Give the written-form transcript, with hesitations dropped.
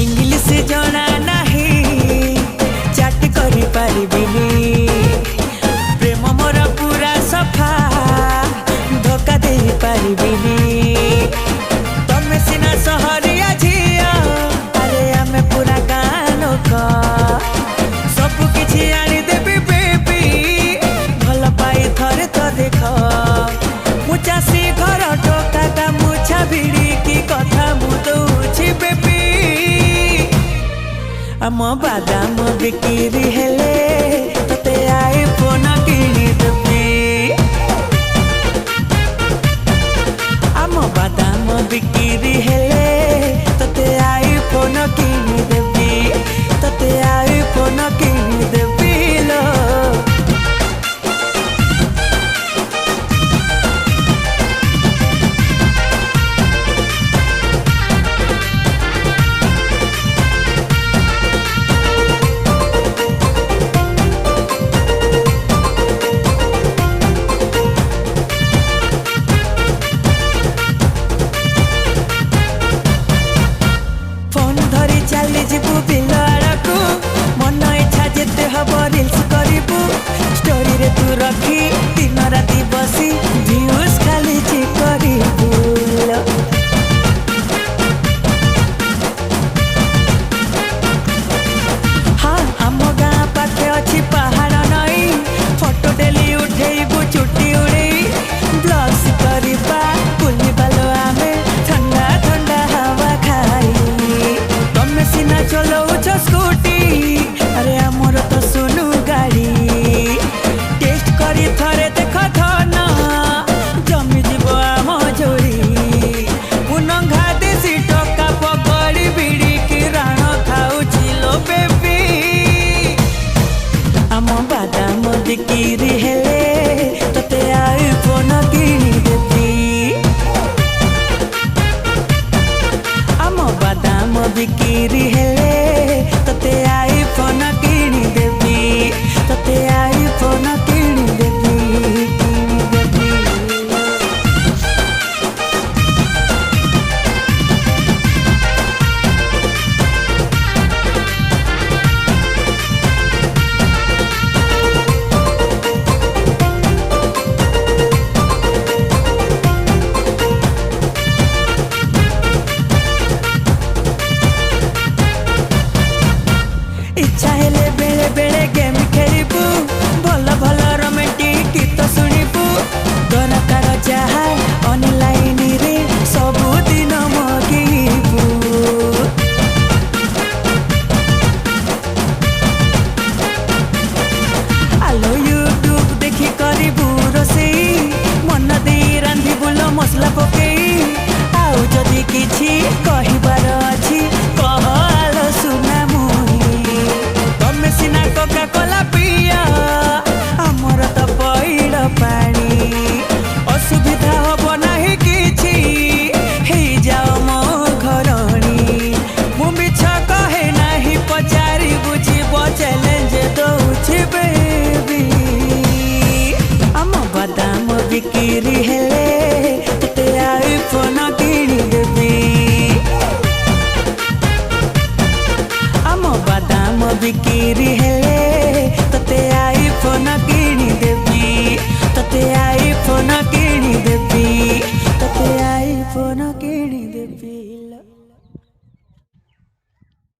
English जना नहीं चाट करी पारिबिनी प्रेम मोर पूरा सफा धोखा दे पारिबिनी तमे सिना सहरिया झिया अरे आमे पूरा गाँ लोक सब किछि आनी देबी बेबी भल पाई थरे तो देख मुचासी घर टोका का मुछा भिड़ी की कथा मु दउछि बेबी आम बादाम बिक्री हेले तते आईफोन किनी देबी आम बादाम बिक्री हेले तते आईफोन किनी देबी तते आईफोन किनी देबी लो चली जीवु बिल आड़कू मन इच्छा जेते हब रिल्स करिबू स्टोरी रे तू रखी दिन राति बसी व्यूज खाली ची करिबू हाँ आम गाँ पाखे अच्छी पहाड़ नई फोटो डेली उठेबू चुटी उड़े ब्लॉग्स करिबा बुलिबा लो आमे ठंडा ठंडा हवा खाई तमे सिना चलौछ स्कूटी अरे आमर तो सुनु गाड़ी टेस्ट करी थरे देख धन जमी जीव आम जोड़ी पुनंघा देसी टका पगड़ी बिड़ी की राण खाऊची लो बेबी आम बादाम बिक्री हेले तते आईफोन किनी देबी आम बादाम बिक्री हेले तते आईफोन किनी देबी तते आईफोन किनी देबी किनी देबी इच्छा हेले बेले बेले गेम खेलिबू भल भल रोमांटिक गीत शुणिबू दरकार जहा ऑनलाइन रे सबु दिन मगिबू आलो यूट्यूब देखी करिबू रोसेई मन दे रांधिबू लो मसला पकेई आउ जदि किछि कहिबार अछि कह आलो सुना सिना कोका कोला पिया आमर तो पैड़ पानी असुविधा हब नहीं किछि हे जाओ मो घरणी मु मिछ कहे नहीं पचारि बुझिब चैलेंज दउछि बेबी आम बादाम बिक्री हेले तते आईफोन किनी देबी आम बादाम बिक्री हेले तते आईफोन किनी देबी तते आईफोन किनी देबी तते आईफोन किनी देबी।